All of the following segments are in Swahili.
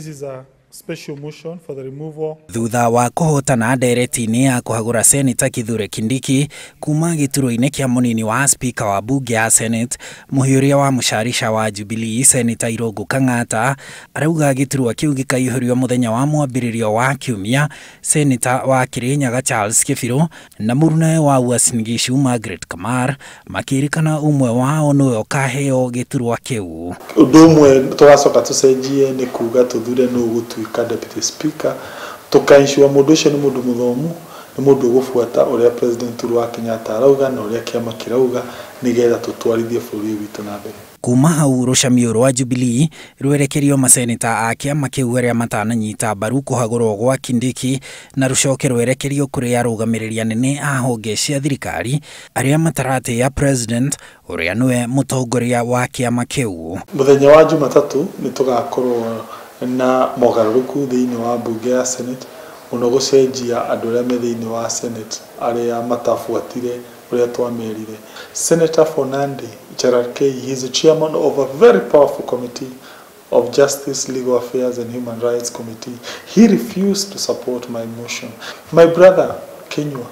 This is a special motion for the removal. Thutha wa kuhotana ndereti-ini ya kuhagura Senator Kithure Kindiki kuma gituro-ini kia munini wa speaker wa bunge ya Senate muhiuria wa musharisha wa Jubilee Senator Irungu Kang'ata arauga giturwa kiu gikaihũrio muthenya wa mwambĩrĩrio wa kiumia. Senator wa Kirinyaga Charles Kĩbirũ na mũrũnawe wa Uasin Gishu Margaret Kamar makĩrĩkana umwe wao nĩwe ũkaheo giturwa kiu. Ũndũ ũmwe tũgacoka tũcenjie nĩ kuga tũthure nũ gũtuĩka deputy speaker, tũkaensure mũndũ ũcio nĩ mũndũ mũthomu, nĩ mũndũ ũgũbuata ũrĩa president wa Kenyatta arauga na ũrĩa kĩama kĩrauga nĩgetha tũtwarithie bũrũri witũ na mbere. Kuma hau rucamio rwa Jubilee rwerekerio maseneta a kĩama kĩu arĩa matananyita mbaru kũhagũrwo gwa Kindiki na rucoke rwerekerio kũrĩ arũgamĩrĩri anene a honge cia thirikari arĩa mataratĩĩa president ũrĩa nĩwe mũtongoria wa kĩama kĩu. Mũthenya wa Jumatatũ nĩ tũgakorwo na mogaruruku thĩinĩ wa bunge ya Senate, mũno gũcenjia andũ arĩa me thĩinĩ wa Senate arĩa matabuatire ũrĩa twamerire. Senator Fernandi Gerard K, he is the chairman of a very powerful committee of Justice, Legal Affairs and Human Rights Committee. He refused to support my motion. My brother Kenywa,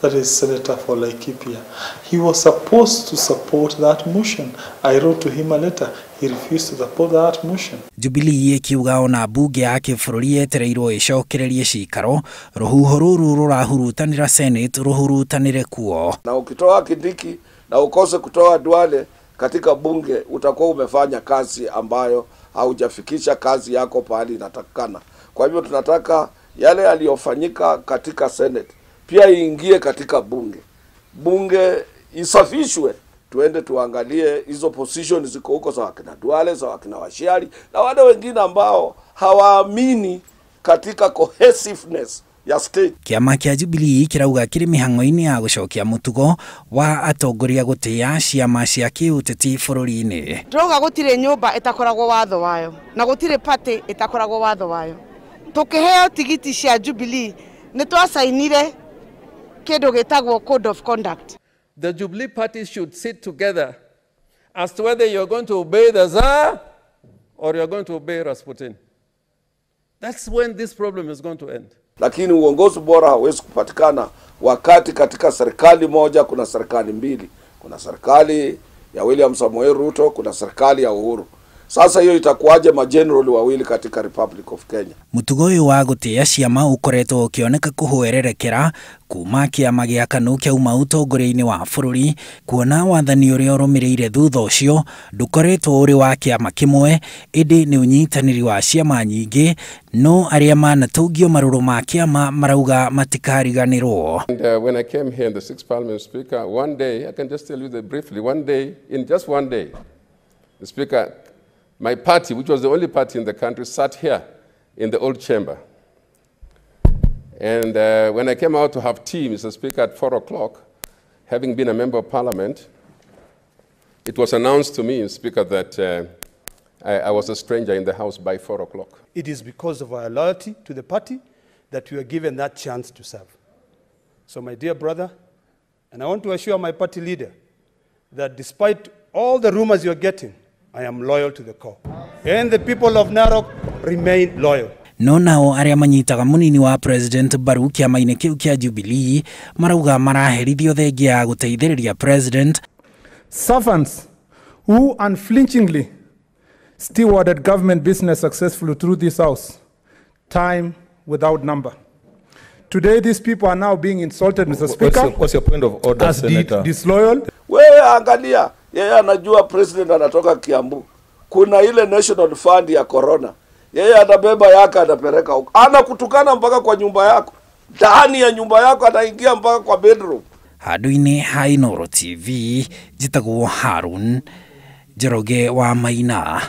that is Senator for Laikipia, he was supposed to support that motion. I wrote to him a letter. He refused to support that motion. Jubilee ikiuga ona bunge ya kĩbũrũri yetereirwo ĩcokererie cikaro, rũhuho rũrũ rũrahurutanĩra Senate rũhurutanĩre kuo. Na ukitoa Kindiki na ukose kutoa Duale katika bunge utakuwa umefanya kazi ambayo haujafikisha kazi yako pahali inatakikana. Kwa hivyo tunataka yale yaliyofanyika katika Senate pia iingie katika bunge. Bunge isafishwe, tuende tuangalie hizo positions ziko huko za wakina Duale, za wakina Washiali na wale wengine ambao hawaamini katika cohesiveness ya state. Kĩama kĩa Jubilee kirauga kĩrĩ mĩhang'o-inĩ ya gũcokia mũtugo wa atongoria gũtĩĩa ciama cia kĩũteti bũrũri-inĩ. Ndĩrauga gũtirĩ nyũmba ĩtakoragwo watho wayo na gũtirĩ party ĩtakoragwo watho wayo. Tũkĩheo tigiti cia Jubilee nĩ twasainire kĩndũ gĩtagwo code of conduct. The Jubilee party should sit together as to whether you're going to obey the Tsar or you're going to obey Rasputin. That's when this problem is going to end. Lakini uongozi bora hauwezi kupatikana wakati katika serikali moja kuna serikali mbili. Kuna serikali ya William Samoei Ruto, kuna serikali ya Uhuru. Sasa hiyo itakuwaje mageneral wawili katika Republic of Kenya? Mũtugo ũyũ wa gũtĩĩa ciama ũkoretwo ũkĩoneka kũhwererekera kuma kĩama gĩa KANU kĩauma ũtongoria-inĩ wa bũrũri, kuona wathani ũrĩa ũrũmĩrĩire thutha ũcio ndũkoretwo ũrĩ wa kĩama kĩmwe, ĩndĩ nĩ ũnyitanĩri wa ciama nyingĩ, no arĩa manatũngio marũrũ ma kĩama marauga matikariganĩrwo. When I came here in the 6th Parliament, Speaker, one day, I can just tell you that briefly, one day, in just one day, the Speaker, my party, which was the only party in the country, sat here in the old chamber. And when I came out to have tea, Mr. Speaker, at 4 o'clock, having been a member of Parliament, it was announced to me, Mr. Speaker, that I was a stranger in the house by 4 o'clock. It is because of our loyalty to the party that we were given that chance to serve. So, my dear brother, and I want to assure my party leader that despite all the rumors you're getting, I am loyal to the core. And the people of Narok remain loyal. No nao arĩa manyitaga mũnini wa president mbaru kĩama-inĩ kĩu kĩa Jubilee marauga maraherithio thengia ya gũteithĩrĩria president. Servants who unflinchingly stewarded government business successfully through this house, time without number. Today these people are now being insulted, Mr. Speaker. What's your point of order, as Senator? Disloyal. Wewe angalia, yeye anajua president anatoka Kiambu. Kuna ile national fund ya corona. Yeye anabeba yake anapeleka huko. Anakutukana mpaka kwa nyumba yako. Ndani ya nyumba yako anaingia mpaka kwa bedroom. Handũ-inĩ ha Inooro TV, njĩtagwo Harun Njoroge wa Maina.